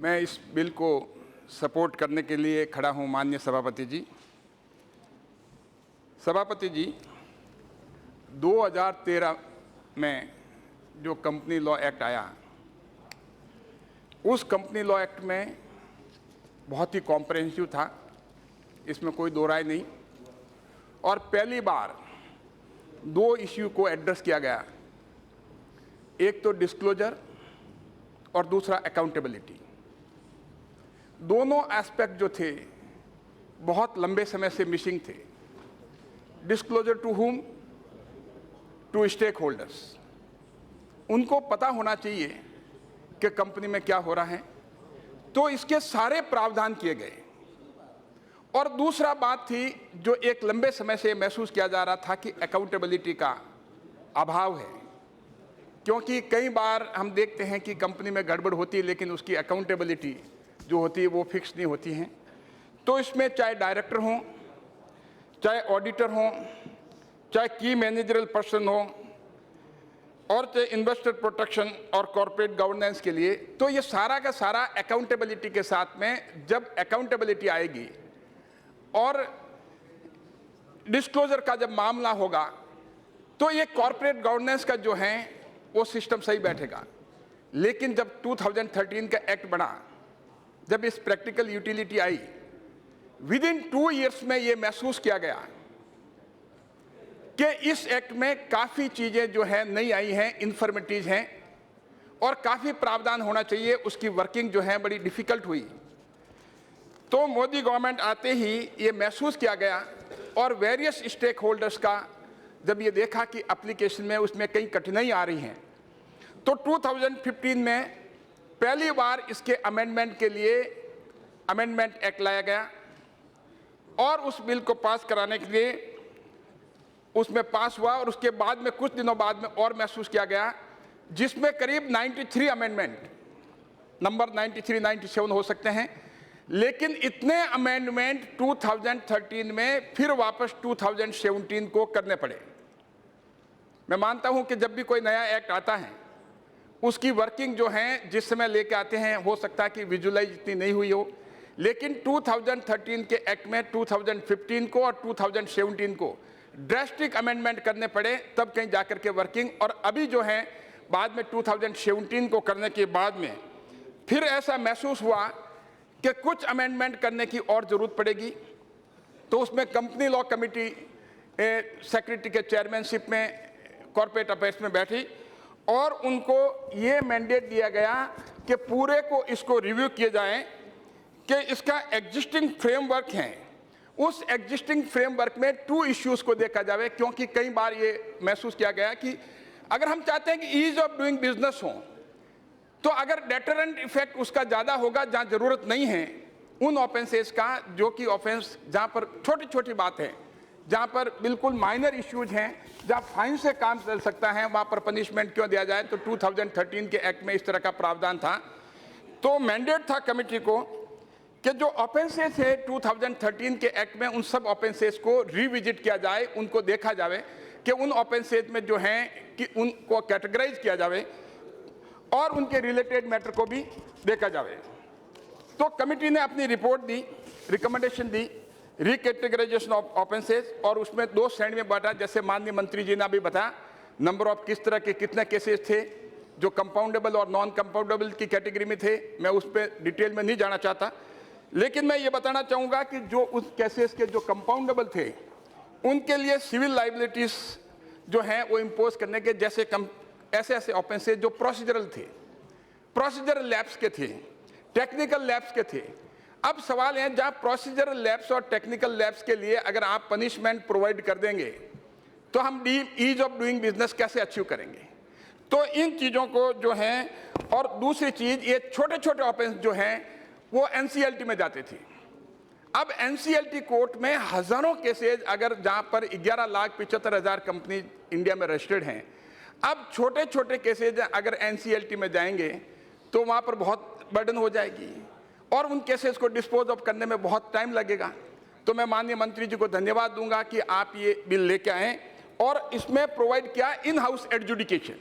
मैं इस बिल को सपोर्ट करने के लिए खड़ा हूं। माननीय सभापति जी, 2013 में जो कंपनी लॉ एक्ट आया, उस कंपनी लॉ एक्ट में बहुत ही कॉम्प्रहेंसिव था, इसमें कोई दो राय नहीं। और पहली बार दो इश्यू को एड्रेस किया गया, एक तो डिस्क्लोजर और दूसरा अकाउंटेबिलिटी। दोनों एस्पेक्ट जो थे बहुत लंबे समय से मिसिंग थे। Disclosure to whom? To stakeholders. उनको पता होना चाहिए कि कंपनी में क्या हो रहा है, तो इसके सारे प्रावधान किए गए। और दूसरा बात थी जो एक लंबे समय से महसूस किया जा रहा था कि अकाउंटेबिलिटी का अभाव है, क्योंकि कई बार हम देखते हैं कि कंपनी में गड़बड़ होती है लेकिन उसकी अकाउंटेबिलिटी जो होती है वो फिक्स नहीं होती हैं। तो इसमें चाहे डायरेक्टर हों, चाहे ऑडिटर हों, चाहे की मैनेजरल पर्सन हो, और चाहे इन्वेस्टर प्रोटेक्शन और कॉर्पोरेट गवर्नेंस के लिए, तो ये सारा का सारा अकाउंटेबिलिटी के साथ में जब अकाउंटेबिलिटी आएगी और डिस्क्लोजर का जब मामला होगा तो ये कॉर्पोरेट गवर्नेंस का जो है वो सिस्टम सही बैठेगा। लेकिन जब 2013 का एक्ट बना, जब इस प्रैक्टिकल यूटिलिटी आई, विदिन 2 इयर्स में ये महसूस किया गया कि इस एक्ट में काफ़ी चीज़ें जो है नई आई हैं, इन्फॉर्मेटिव हैं, और काफ़ी प्रावधान होना चाहिए। उसकी वर्किंग जो है बड़ी डिफ़िकल्ट हुई। तो मोदी गवर्नमेंट आते ही ये महसूस किया गया और वेरियस स्टेक होल्डर्स का जब ये देखा कि एप्लीकेशन में उसमें कई कठिनाई आ रही हैं, तो 2015 में पहली बार इसके अमेंडमेंट के लिए अमेंडमेंट एक्ट लाया गया और उस बिल को पास कराने के लिए उसमें पास हुआ। और उसके बाद में कुछ दिनों बाद में और महसूस किया गया, जिसमें करीब 93 अमेंडमेंट, नंबर 93, 97 हो सकते हैं, लेकिन इतने अमेंडमेंट 2013 में फिर वापस 2017 को करने पड़े। मैं मानता हूं कि जब भी कोई नया एक्ट आता है उसकी वर्किंग जो है जिस समय लेके आते हैं हो सकता है कि विजुलाइज इतनी नहीं हुई हो, लेकिन 2013 के एक्ट में 2015 को और 2017 को ड्रास्टिक अमेंडमेंट करने पड़े, तब कहीं जाकर के वर्किंग। और अभी जो है बाद में 2017 को करने के बाद में फिर ऐसा महसूस हुआ कि कुछ अमेंडमेंट करने की और ज़रूरत पड़ेगी। तो उसमें कंपनी लॉ कमेटी सेक्रेटरी के चेयरमैनशिप में कॉर्पोरेट अफेयर्स में बैठी और उनको ये मैंडेट दिया गया कि पूरे को इसको रिव्यू किए जाए कि इसका एग्जिस्टिंग फ्रेमवर्क है, उस एग्जिस्टिंग फ्रेमवर्क में 2 इश्यूज़ को देखा जाए। क्योंकि कई बार ये महसूस किया गया कि अगर हम चाहते हैं कि ईज ऑफ डूइंग बिजनेस हो, तो अगर डेटरेंट इफेक्ट उसका ज़्यादा होगा जहाँ ज़रूरत नहीं है उन ऑफेंसेस का, जो कि ऑफेंस जहाँ पर छोटी छोटी बात है, जहाँ पर बिल्कुल माइनर इश्यूज हैं, जहाँ फाइन से काम चल सकता है, वहाँ पर पनिशमेंट क्यों दिया जाए। तो 2013 के एक्ट में इस तरह का प्रावधान था। तो मैंडेट था कमेटी को कि जो ऑफेंसेस है 2013 के एक्ट में, उन सब ऑफेंसेस को रिविजिट किया जाए, उनको देखा जाए कि उन ऑफेंसेस में जो हैं कि उनको कैटेगराइज किया जाए और उनके रिलेटेड मैटर को भी देखा जाए। तो कमेटी ने अपनी रिपोर्ट दी, रिकमेंडेशन दी, रिकैटेगराइजेशन ऑफ ऑफेंसेस, और उसमें 2 श्रेणी में बांटा। जैसे माननीय मंत्री जी ने अभी बताया, नंबर ऑफ किस तरह के कितने केसेस थे जो कंपाउंडेबल और नॉन कंपाउंडेबल की कैटेगरी में थे। मैं उस पर डिटेल में नहीं जाना चाहता, लेकिन मैं ये बताना चाहूँगा कि जो उस केसेस के जो कंपाउंडेबल थे उनके लिए सिविल लाइबिलिटीज़ जो हैं वो इम्पोज करने के, जैसे ऐसे ऐसे ऑफेंसेस जो प्रोसीजरल थे, प्रोसीजरल लैप्स के थे, टेक्निकल लैप्स के थे। अब सवाल है, जहाँ प्रोसीजरल लैप्स और टेक्निकल लैप्स के लिए अगर आप पनिशमेंट प्रोवाइड कर देंगे तो हम ईज ऑफ डूइंग बिजनेस कैसे अचीव करेंगे। तो इन चीज़ों को जो है, और दूसरी चीज़ ये छोटे छोटे ऑफेंस जो हैं वो एनसीएलटी में जाते थे। अब एनसीएलटी कोर्ट में हज़ारों केसेज, अगर जहाँ पर 11,75,000 कंपनी इंडिया में रजिस्टर्ड हैं, अब छोटे छोटे केसेज अगर एनसीएलटी में जाएंगे तो वहाँ पर बहुत बर्डन हो जाएगी और उन केसेस को डिस्पोज ऑफ करने में बहुत टाइम लगेगा। तो मैं माननीय मंत्री जी को धन्यवाद दूंगा कि आप ये बिल लेके आए और इसमें प्रोवाइड किया इन हाउस एडजुडिकेशन।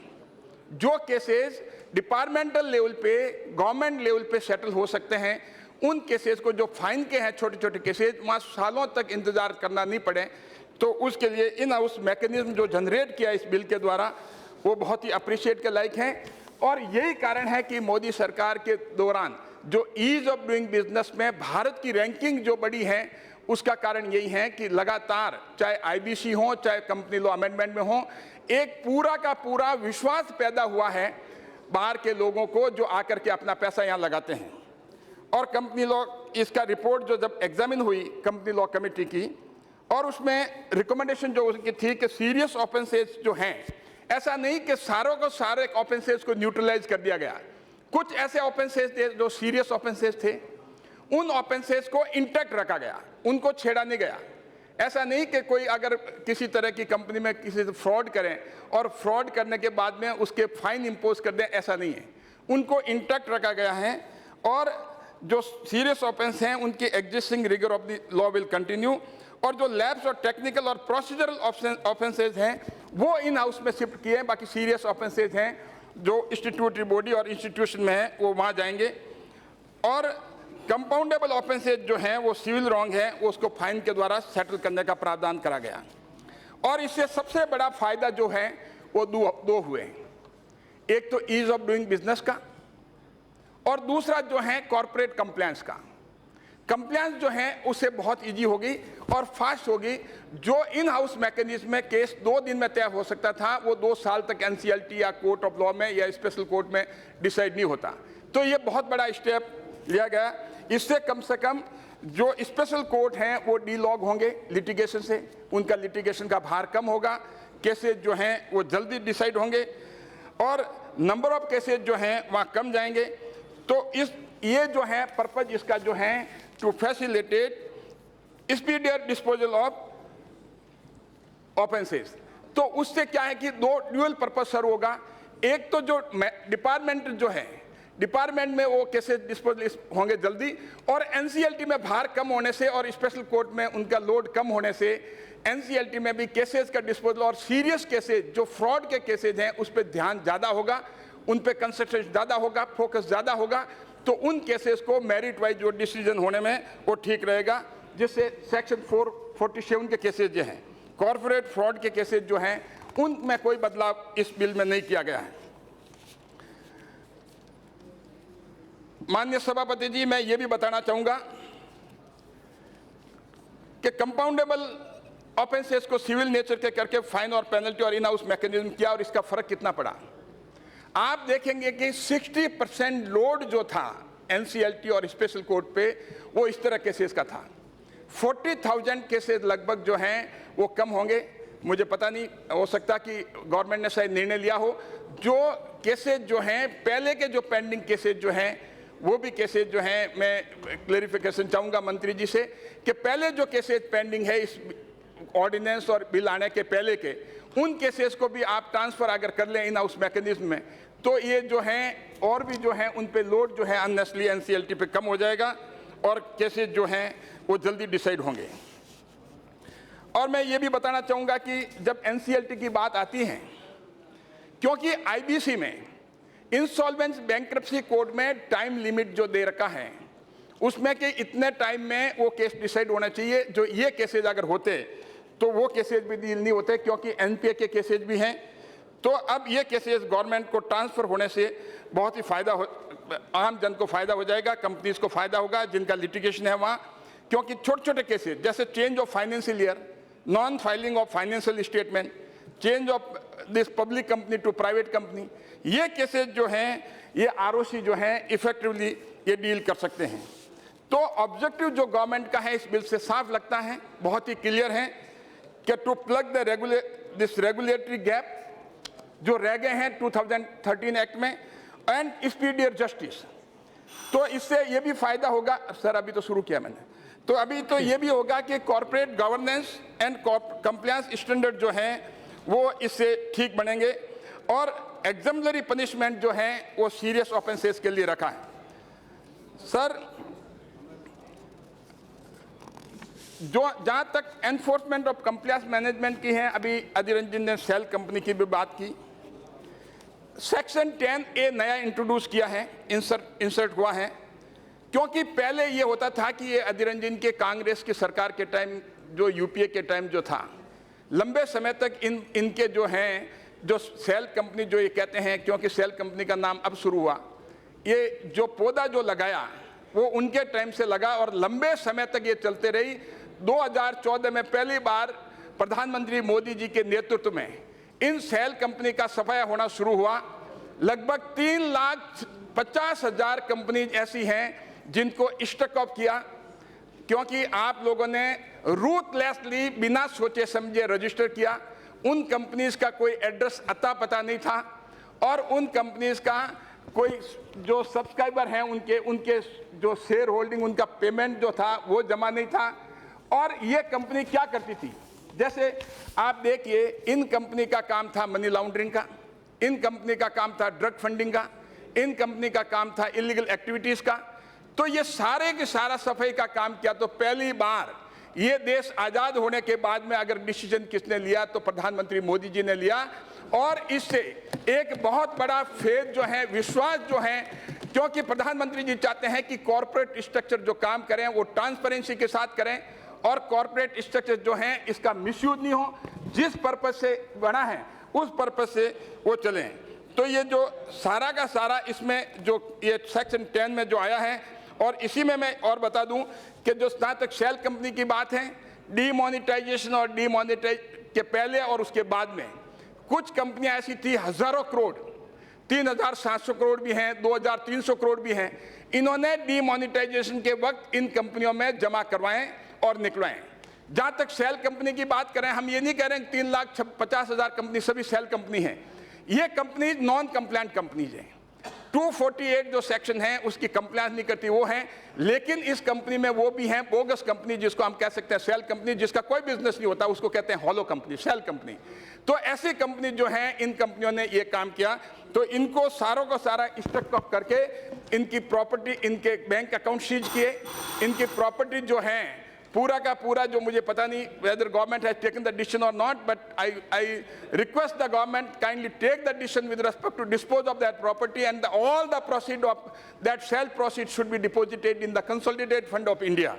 जो केसेस डिपार्टमेंटल लेवल पे, गवर्नमेंट लेवल पे सेटल हो सकते हैं, उन केसेस को जो फाइन के हैं छोटे छोटे केसेस, वहाँ सालों तक इंतजार करना नहीं पड़े, तो उसके लिए इन हाउस मैकेनिज्म जो जनरेट किया इस बिल के द्वारा वो बहुत ही अप्रिशिएट के लायक हैं। और यही कारण है कि मोदी सरकार के दौरान जो ईज ऑफ डूइंग बिजनेस में भारत की रैंकिंग जो बड़ी है, उसका कारण यही है कि लगातार चाहे आईबीसी हो, चाहे कंपनी लॉ अमेंडमेंट में हो, एक पूरा का पूरा विश्वास पैदा हुआ है बाहर के लोगों को जो आकर के अपना पैसा यहाँ लगाते हैं। और कंपनी लॉ इसका रिपोर्ट जो जब एग्जामिन हुई कंपनी लॉ कमेटी की, और उसमें रिकमेंडेशन जो उनकी थी कि सीरियस ऑफेंसेस जो हैं, ऐसा नहीं कि सारों को सारे ऑफेंसेस को न्यूट्रलाइज कर दिया गया, कुछ ऐसे ऑफेंसेस थे जो सीरियस ऑफेंसेस थे, उन ऑफेंसेस को इंटैक्ट रखा गया, उनको छेड़ा नहीं गया। ऐसा नहीं कि कोई अगर किसी तरह की कंपनी में किसी से फ्रॉड करें और फ्रॉड करने के बाद में उसके फाइन इंपोज कर दें, ऐसा नहीं है, उनको इंटैक्ट रखा गया है। और जो सीरियस ऑफेंस हैं उनकी existing rigour of the law will continue, और जो लैब्स और टेक्निकल और प्रोसीजरल ऑफेंसेज हैं वो इन हाउस में शिफ्ट किए हैं। बाकी सीरियस ऑफेंसेज हैं जो इंस्टीट्यूटरी बॉडी और इंस्टीट्यूशन में है वो वहाँ जाएंगे। और कंपाउंडेबल ऑफेंसेज जो हैं वो सिविल रॉन्ग है, वो उसको फाइन के द्वारा सेटल करने का प्रावधान करा गया। और इससे सबसे बड़ा फायदा जो है वो दो हुए, एक तो ईज ऑफ डूइंग बिजनेस का, और दूसरा जो है कॉर्पोरेट कंप्लायंस का। कंप्लायंस जो है उससे बहुत इजी होगी और फास्ट होगी। जो इन हाउस मैकेनिज्म में केस 2 दिन में तय हो सकता था, वो 2 साल तक एनसीएलटी या कोर्ट ऑफ लॉ में या स्पेशल कोर्ट में डिसाइड नहीं होता। तो ये बहुत बड़ा स्टेप लिया गया। इससे कम से कम जो स्पेशल कोर्ट हैं वो डीलॉग होंगे लिटिगेशन से, उनका लिटिगेशन का भार कम होगा, केसेस जो हैं वो जल्दी डिसाइड होंगे और नंबर ऑफ केसेस जो हैं वहाँ कम जाएंगे। तो ये जो है पर्पज इसका जो है to facilitate speedier disposal of offences. तो उससे क्या है कि 2 ड्यूअल पर्पज सर्व होगा। एक तो जो डिपार्टमेंट जो है, डिपार्टमेंट में वो केसेस डिस्पोजल होंगे जल्दी, और एनसीएलटी में भार कम होने से और स्पेशल कोर्ट में उनका लोड कम होने से एनसीएलटी में भी केसेस का डिस्पोजल और सीरियस केसेस जो फ्रॉड के केसेस हैं उस पर ध्यान ज़्यादा होगा, उन पे कंसंट्रेशन ज़्यादा होगा, फोकस ज़्यादा होगा। तो उन केसेस को मेरिट वाइज जो डिसीजन होने में वो ठीक रहेगा, जिससे सेक्शन 447 के केसेस जो हैं, कॉर्पोरेट फ्रॉड के केसेस जो हैं, उनमें कोई बदलाव इस बिल में नहीं किया गया है। माननीय सभापति जी, मैं ये भी बताना चाहूँगा कि कंपाउंडेबल ऑफेंसेस को सिविल नेचर के करके फाइन और पेनल्टी और इन हाउस मैकेनिज्म किया, और इसका फर्क कितना पड़ा। आप देखेंगे कि 60% लोड जो था एनसीएलटी और स्पेशल कोर्ट पे वो इस तरह केसेस का था। 40,000 केसेस लगभग जो हैं वो कम होंगे। मुझे पता नहीं, हो सकता कि गवर्नमेंट ने शायद निर्णय लिया हो, जो केसेस जो हैं पहले के जो पेंडिंग केसेस जो हैं वो भी केसेस जो हैं, मैं क्लेरिफिकेशन चाहूँगा मंत्री जी से कि पहले जो केसेस पेंडिंग है इस ऑर्डिनेंस और बिल आने के पहले के, उन केसेस को भी आप ट्रांसफ़र अगर कर लें इन हाउस मैकेनिज्म में, तो ये जो हैं और भी जो हैं उन पे लोड जो है अननेसेसरी एनसीएलटी पे कम हो जाएगा और केसेस जो हैं वो जल्दी डिसाइड होंगे। और मैं ये भी बताना चाहूँगा कि जब एनसीएलटी की बात आती है, क्योंकि आईबीसी में इंसॉल्वेंस बैंक्रप्सी कोड में टाइम लिमिट जो दे रखा है उसमें कि इतने टाइम में वो केस डिसाइड होना चाहिए, जो ये केसेज अगर होते तो वो केसेज भी डील नहीं होते, क्योंकि एनपीए के केसेज भी हैं। तो अब ये केसेस गवर्नमेंट को ट्रांसफ़र होने से बहुत ही फ़ायदा हो, आम जन को फ़ायदा हो जाएगा, कंपनीज को फ़ायदा होगा जिनका लिटिगेशन है वहाँ। क्योंकि छोटे छोटे केसेस जैसे change of financial year, non filing of financial statement, change of this public company to private company, ये केसेस जो हैं ये आरओसी जो हैं इफेक्टिवली ये डील कर सकते हैं। तो ऑब्जेक्टिव जो गवर्नमेंट का है इस बिल से साफ लगता है, बहुत ही क्लियर है कि to plug the this regulatory gap जो रह गए हैं 2013 एक्ट में एंड स्पीडियर जस्टिस। तो इससे ये भी फायदा होगा, सर अभी तो शुरू किया मैंने, तो अभी तो ये भी होगा कि corporate governance and compliance standard जो हैं वो इससे ठीक बनेंगे। और एग्जाम्पलरी पनिशमेंट जो है वो सीरियस ऑफेंसेस के लिए रखा है। सर जो जहाँ तक एनफोर्समेंट ऑफ कंप्लायंस मैनेजमेंट की है, अभी अधीर रंजन ने सेल कंपनी की भी बात की। सेक्शन 10A नया इंट्रोड्यूस किया है, इंसर्ट हुआ है, क्योंकि पहले ये होता था कि ये अधीर रंजन के कांग्रेस की सरकार के टाइम, जो यूपीए के टाइम जो था, लंबे समय तक इनके जो हैं, जो सेल कंपनी जो ये कहते हैं, क्योंकि सेल कंपनी का नाम अब शुरू हुआ, ये जो पौधा जो लगाया वो उनके टाइम से लगा और लंबे समय तक ये चलते रही। 2014 में पहली बार प्रधानमंत्री मोदी जी के नेतृत्व में इन सेल कंपनी का सफाया होना शुरू हुआ। लगभग 3,50,000 कंपनी ऐसी हैं जिनको स्टक ऑफ किया, क्योंकि आप लोगों ने रूथलेसली बिना सोचे समझे रजिस्टर किया। उन कंपनीज का कोई एड्रेस अता पता नहीं था और उन कंपनीज का कोई जो सब्सक्राइबर हैं उनके जो शेयर होल्डिंग, उनका पेमेंट जो था वो जमा नहीं था। और ये कंपनी क्या करती थी, जैसे आप देखिए, इन कंपनी का काम था मनी लॉन्ड्रिंग का, इन कंपनी का काम था ड्रग फंडिंग का, इन कंपनी का काम था इलीगल एक्टिविटीज का। तो ये सारे के सारा सफाई का काम किया। तो पहली बार ये देश आज़ाद होने के बाद में अगर डिसीजन किसने लिया तो प्रधानमंत्री मोदी जी ने लिया। और इससे एक बहुत बड़ा फेज जो है, विश्वास जो है, क्योंकि प्रधानमंत्री जी चाहते हैं कि कॉर्पोरेट स्ट्रक्चर जो काम करें वो ट्रांसपेरेंसी के साथ करें और कॉर्पोरेट स्ट्रक्चर जो है इसका मिसयूज नहीं हो, जिस पर्पस से बना है उस पर्पस से वो चलें। तो ये जो सारा का सारा इसमें जो ये सेक्शन 10 में जो आया है, और इसी में मैं और बता दूं कि जो जहाँ तक सेल कंपनी की बात है, डीमोनेटाइजेशन और डीमोनेटाइज के पहले और उसके बाद में कुछ कंपनियां ऐसी थी, हजारों करोड़, 3,700 करोड़ भी हैं, 2,300 करोड़ भी हैं, इन्होंने डीमोनेटाइजेशन के वक्त इन कंपनियों में जमा करवाएं और निकलवाएं। जहाँ तक सेल कंपनी की बात करें, हम ये नहीं कह रहे हैं 3,50,000 कंपनी सभी सेल कंपनी हैं। ये कंपनी नॉन कंप्लायंट कंपनीज हैं। 248 जो सेक्शन है उसकी कंप्लायंस नहीं करती वो हैं, लेकिन इस कंपनी में वो भी हैं बोगस कंपनी, जिसको हम कह सकते हैं सेल कंपनी, जिसका कोई बिजनेस नहीं होता, उसको कहते हैं हॉलो कंपनी, सेल कंपनी। तो ऐसी कंपनी जो हैं, इन कंपनियों ने ये काम किया। तो इनको सारों को सारा स्टक ऑफ करके इनकी प्रॉपर्टी, इनके बैंक अकाउंट सीज किए, इनकी प्रॉपर्टी जो है पूरा का पूरा, जो मुझे पता नहीं whether government has taken the decision or not, but I request the government kindly take the decision with respect to dispose of that property, and all the proceeds of that sale proceeds should be deposited in the consolidated fund of India.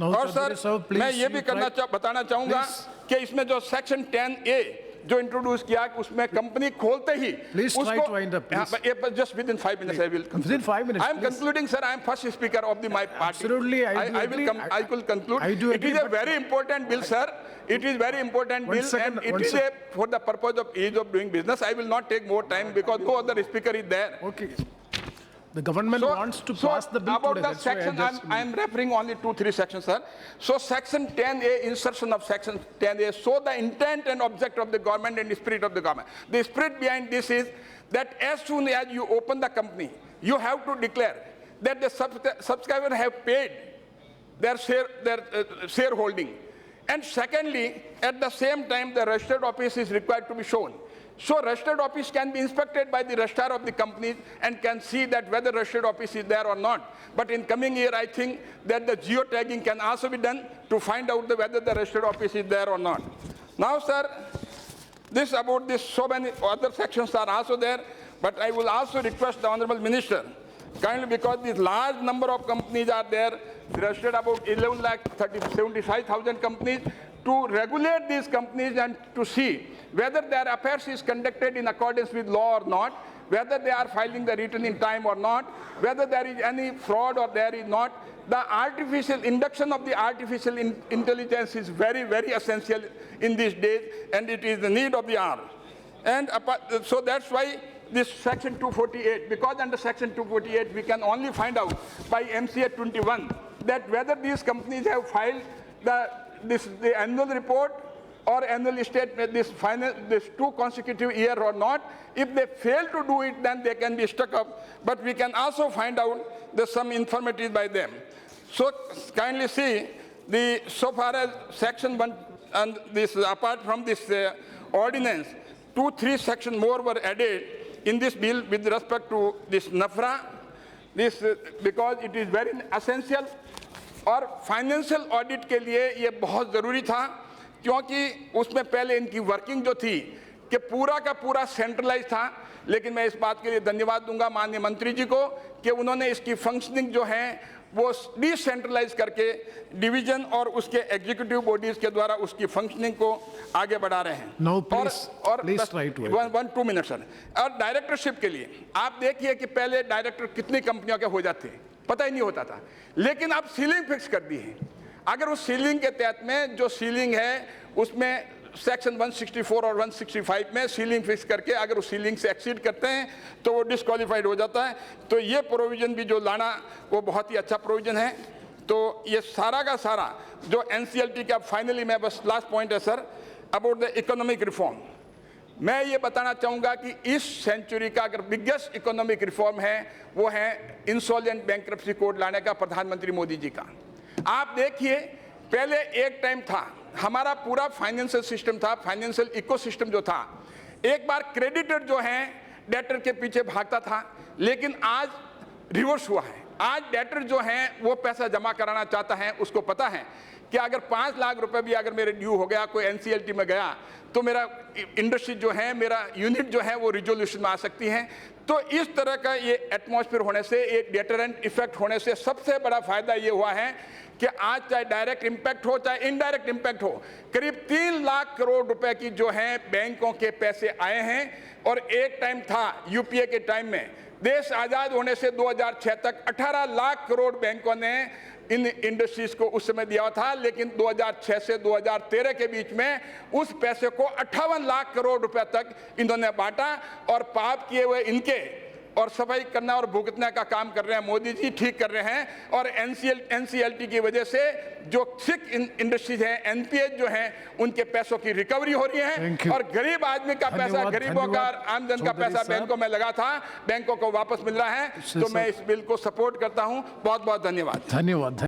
और sir मैं ये भी बताना चाहूँगा कि इसमें जो section 10A जो इंट्रोड्यूस किया, उसमें कंपनी खोलते ही just within 5 minutes I will conclude. Within 5 minutes. I am concluding, sir. I am first speaker of my party. Absolutely, I will conclude. It is a very important bill, sir. It is very important bill, and it is for the purpose of ease of doing business. I will not take more time because no other speaker is there. Okay. The government wants to pass the bill about today. The section, I am referring only 2-3 sections, sir. So section 10A, insertion of section 10A, so the intent and object of the government and the spirit of the government. The spirit behind this is that as soon as you open the company, you have to declare that the subscriber have paid their shareholding. And secondly, at the same time, the registered office is required to be shown. So registered office can be inspected by the registrar of the company and can see that whether registered office is there or not. But in coming year, I think that the geotagging can also be done to find out whether the registered office is there or not. Now, sir, so many other sections are also there, but I will also request the Honorable Minister, kindly, because this large number of companies are there, registered about 11,75,000 companies, to regulate these companies and to see whether their affairs is conducted in accordance with law or not, whether they are filing the return in time or not, whether there is any fraud or there is not. The induction of the artificial intelligence is very, very essential in these days, and it is the need of the hour. And so that's why this section 248, because under section 248 we can only find out by MCA 21 that whether these companies have filed the annual report or annual statement this 2 consecutive year or not. If they fail to do it, then they can be stuck up. But we can also find out some infirmities by them. So kindly see, so far as section 1 and this, apart from this ordinance, 2-3 sections more were added in this bill with respect to this NAFRA, because it is very essential. और financial audit के लिए ये बहुत ज़रूरी था, क्योंकि उसमें पहले इनकी वर्किंग जो थी कि पूरा का पूरा सेंट्रलाइज था, लेकिन मैं इस बात के लिए धन्यवाद दूंगा माननीय मंत्री जी को कि उन्होंने इसकी फंक्शनिंग जो है वो डिसेंट्रलाइज करके डिवीजन और उसके एग्जीक्यूटिव बॉडीज के द्वारा उसकी फंक्शनिंग को आगे बढ़ा रहे हैं। Now, please try to it. 1-2 minute sir. और डायरेक्टरशिप के लिए आप देखिए कि पहले डायरेक्टर कितनी कंपनियों के हो जाते हैं, पता ही नहीं होता था, लेकिन अब सीलिंग फिक्स कर दी है। अगर उस सीलिंग के तहत में जो सीलिंग है उसमें सेक्शन 164 और 165 में सीलिंग फिक्स करके अगर उस सीलिंग से एक्सीड करते हैं तो वो डिस्क्वालीफाइड हो जाता है। तो ये प्रोविजन भी जो लाना वो बहुत ही अच्छा प्रोविजन है। तो ये सारा का सारा जो NCLT का फाइनली मैं बस लास्ट पॉइंट है sir about the economic reform, मैं ये बताना चाहूँगा कि इस सेंचुरी का अगर बिगेस्ट इकोनॉमिक रिफॉर्म है वो है इंसॉल्वेंट बैंक्रप्सी कोड लाने का प्रधानमंत्री मोदी जी का। आप देखिए पहले एक टाइम था हमारा पूरा फाइनेंशियल सिस्टम था, फाइनेंशियल इकोसिस्टम जो था, एक बार क्रेडिटर जो है डेटर के पीछे भागता था, लेकिन आज रिवर्स हुआ है। आज डेटर जो है वो पैसा जमा कराना चाहता है, उसको पता है कि अगर 5 लाख रुपए भी अगर मेरे ड्यू हो गया, कोई NCLT में गया तो मेरा इंडस्ट्री जो है, मेरा यूनिट जो है वो रिजोल्यूशन में आ सकती है। तो इस तरह का ये एटमॉस्फेयर होने से, एक डेटरेंट इफेक्ट होने से सबसे बड़ा फायदा ये हुआ है कि आज चाहे डायरेक्ट इंपैक्ट हो चाहे इनडायरेक्ट इंपैक्ट हो, करीब 3 लाख करोड़ रुपए की जो है बैंकों के पैसे आए हैं। और एक टाइम था UPA के टाइम में, देश आजाद होने से 2006 तक 18 लाख करोड़ बैंकों ने इन इंडस्ट्रीज को उस समय दिया था, लेकिन 2006 से 2013 के बीच में उस पैसे को 58 लाख करोड़ रुपए तक इन्होंने बांटा। और पाप किए हुए इनके और सफाई करना और भुगतना का काम कर रहे हैं मोदी जी, ठीक कर रहे हैं। और NCLT की वजह से जो सिक इंडस्ट्रीज हैं, NPH जो हैं, उनके पैसों की रिकवरी हो रही है और गरीब आदमी का पैसा, गरीबों का, आमदन का पैसा बैंकों में लगा था, बैंकों को वापस मिल रहा है। तो मैं इस बिल को सपोर्ट करता हूं। बहुत बहुत धन्यवाद। धन्यवाद।